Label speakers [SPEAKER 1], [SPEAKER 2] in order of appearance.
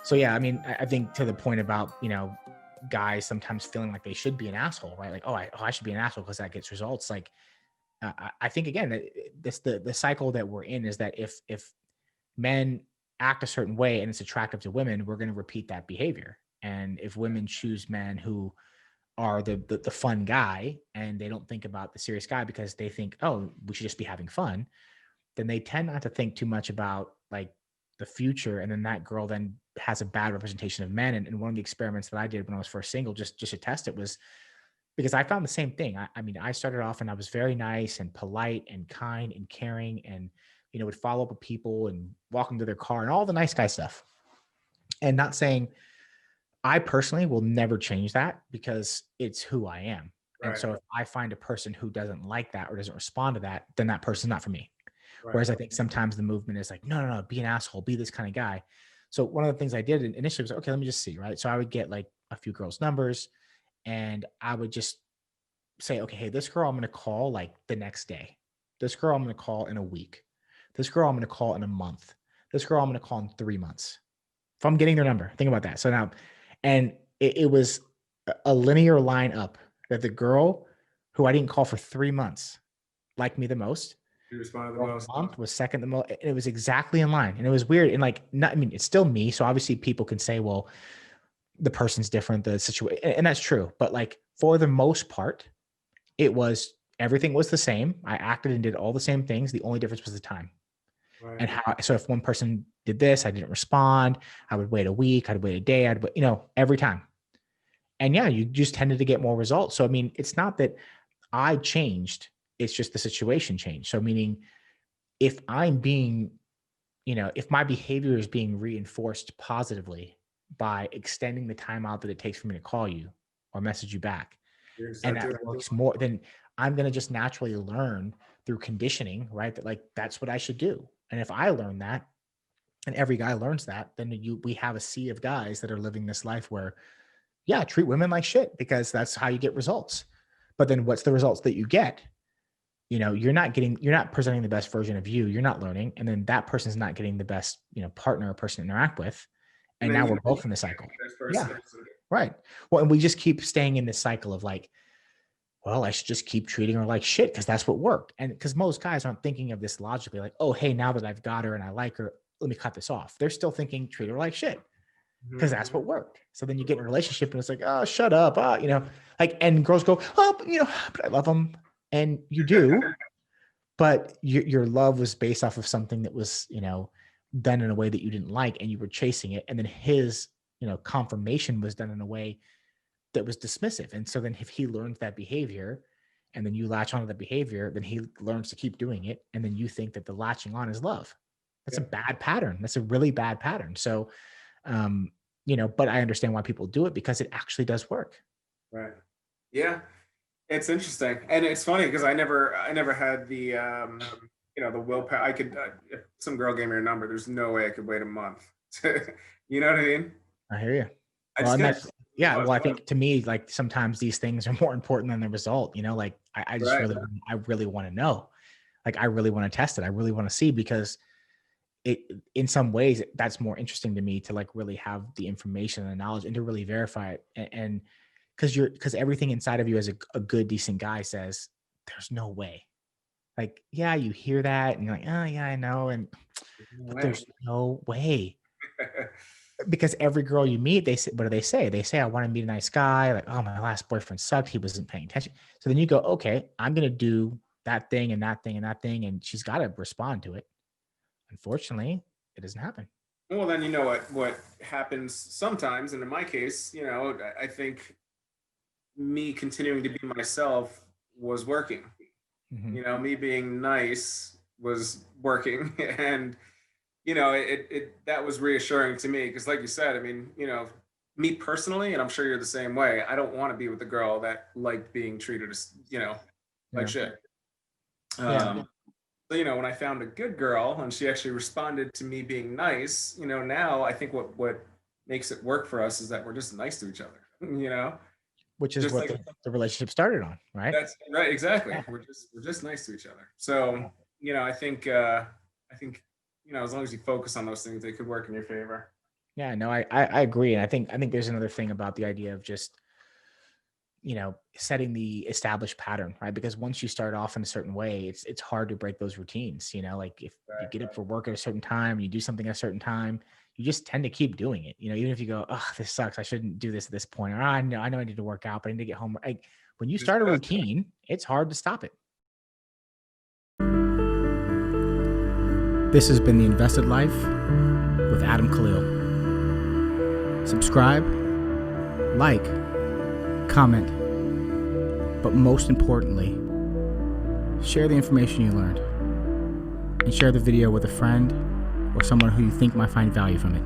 [SPEAKER 1] So yeah, I mean, I think to the point about, guys sometimes feeling like they should be an asshole, right? Like, oh, I should be an asshole because that gets results. Like, I think again, this the cycle that we're in is that if men act a certain way and it's attractive to women, we're going to repeat that behavior. And if women choose men who are the fun guy and they don't think about the serious guy because they think, oh, we should just be having fun, then they tend not to think too much about like the future. And then that girl then has a bad representation of men. And one of the experiments that I did when I was first single, just to test it, was because I found the same thing. I mean, I started off and I was very nice and polite and kind and caring and, would follow up with people and walk them to their car and all the nice guy stuff. And not saying I personally will never change that because it's who I am. And
[SPEAKER 2] Right.
[SPEAKER 1] so if I find a person who doesn't like that or doesn't respond to that, then that person's not for me.
[SPEAKER 2] Right.
[SPEAKER 1] Whereas I think sometimes the movement is like, no, no, no, be an asshole, be this kind of guy. So one of the things I did initially was, okay, let me just see, right? So I would get like a few girls' numbers and I would just say, okay, hey, this girl I'm going to call like the next day. This girl I'm going to call in a week. This girl I'm going to call in a month. This girl I'm going to call in 3 months. If I'm getting their number, think about that. So now, and it was a linear line up that the girl who I didn't call for 3 months liked me the most.
[SPEAKER 2] You responded the
[SPEAKER 1] Girl
[SPEAKER 2] most.
[SPEAKER 1] a month was second the most. It was exactly in line, and it was weird. And like, not, I mean, it's still me. So obviously, people can say, "Well, the person's different, the situation," and that's true. But like for the most part, it was everything was the same. I acted and did all the same things. The only difference was the time
[SPEAKER 2] Right.
[SPEAKER 1] and how. So if one person did this, I didn't respond. I would wait a week. I'd wait a day. I'd wait, every time. And yeah, you just tended to get more results. So I mean, it's not that I changed. It's just the situation changed. So meaning, if I'm being if my behavior is being reinforced positively by extending the time out that it takes for me to call you or message you back,
[SPEAKER 2] You're gonna
[SPEAKER 1] and
[SPEAKER 2] start
[SPEAKER 1] that
[SPEAKER 2] doing.
[SPEAKER 1] works more, then I'm going to just naturally learn through conditioning, right? That like that's what I should do. And if I learn that, and every guy learns that, then we have a sea of guys that are living this life where, yeah, treat women like shit because that's how you get results. But then what's the results that you get? You're not presenting the best version of you. You're not learning. And then that person's not getting the best, partner or person to interact with.
[SPEAKER 2] And
[SPEAKER 1] And
[SPEAKER 2] then
[SPEAKER 1] now
[SPEAKER 2] you
[SPEAKER 1] we're
[SPEAKER 2] know you
[SPEAKER 1] both in the
[SPEAKER 2] can't
[SPEAKER 1] cycle.
[SPEAKER 2] be this
[SPEAKER 1] Yeah.
[SPEAKER 2] person.
[SPEAKER 1] Right. Well, and we just keep staying in this cycle of like, well, I should just keep treating her like shit because that's what worked. And because most guys aren't thinking of this logically, like, oh, hey, now that I've got her and I like her, let me cut this off. They're still thinking treat her like shit because
[SPEAKER 2] Mhm.
[SPEAKER 1] that's what worked. So then you get in a relationship and it's like, oh, shut up. Like, and girls go, oh, but I love them. And you do, but your love was based off of something that was, done in a way that you didn't like and you were chasing it. And then his, confirmation was done in a way that was dismissive. And so then if he learns that behavior and then you latch onto the behavior, then he learns to keep doing it. And then you think that the latching on is love. That's a
[SPEAKER 2] Yep.
[SPEAKER 1] bad pattern. That's a really bad pattern. So, but I understand why people do it because it actually does work.
[SPEAKER 2] Right. Yeah. It's interesting, and it's funny because I never had the the willpower. I could if some girl gave me her number. There's no way I could wait a month. You know what I mean?
[SPEAKER 1] I hear you.
[SPEAKER 2] I
[SPEAKER 1] Well,
[SPEAKER 2] just
[SPEAKER 1] and
[SPEAKER 2] couldn't.
[SPEAKER 1] that's yeah. Well, I think to me, like sometimes these things are more important than the result. Like I just
[SPEAKER 2] Right.
[SPEAKER 1] really want to know. Like I really want to test it. I really want to see because it in some ways that's more interesting to me to like really have the information and the knowledge and to really verify it. And because everything inside of you as a good decent guy says there's no way. Like yeah, you hear that and you're like oh yeah I know
[SPEAKER 2] No
[SPEAKER 1] but
[SPEAKER 2] way.
[SPEAKER 1] there's no way because every girl you meet, they say, what do they say? They say, I want to meet a nice guy. Like, oh, my last boyfriend sucked. He wasn't paying attention. So then you go, okay, I'm going to do that thing and that thing and that thing. And she's got to respond to it. Unfortunately, it doesn't happen.
[SPEAKER 2] Well, then you know what happens sometimes, and in my case, I think me continuing to be myself was working.
[SPEAKER 1] Hmm.
[SPEAKER 2] Me being nice was working, and it that was reassuring to me because, like you said, I mean, me personally, and I'm sure you're the same way. I don't want to be with a girl that liked being treated as like
[SPEAKER 1] Yeah.
[SPEAKER 2] shit.
[SPEAKER 1] Yeah.
[SPEAKER 2] So when I found a good girl and she actually responded to me being nice, now I think what makes it work for us is that we're just nice to each other.
[SPEAKER 1] Which is
[SPEAKER 2] Just
[SPEAKER 1] what
[SPEAKER 2] like
[SPEAKER 1] the relationship started on, right?
[SPEAKER 2] that's right, exactly.
[SPEAKER 1] Yeah.
[SPEAKER 2] We're just nice to each other. So
[SPEAKER 1] Yeah.
[SPEAKER 2] I think as long as you focus on those things, they could work in your favor.
[SPEAKER 1] Yeah, no, I agree. And I think there's another thing about the idea of just, setting the established pattern, right? Because once you start off in a certain way, it's hard to break those routines. Like if you
[SPEAKER 2] Right,
[SPEAKER 1] get up
[SPEAKER 2] right.
[SPEAKER 1] for work at a certain time, you do something at a certain time, you just tend to keep doing it. Even if you go, oh, this sucks, I shouldn't do this at this point, or I know I need to work out, but I need to get home. Like when you
[SPEAKER 2] Just
[SPEAKER 1] start a
[SPEAKER 2] does.
[SPEAKER 1] routine, it's hard to stop it. This has been the Invested Life with Adam Khalil. Subscribe, like, comment, but most importantly, share the information you learned and share the video with a friend or someone who you think might find value from it.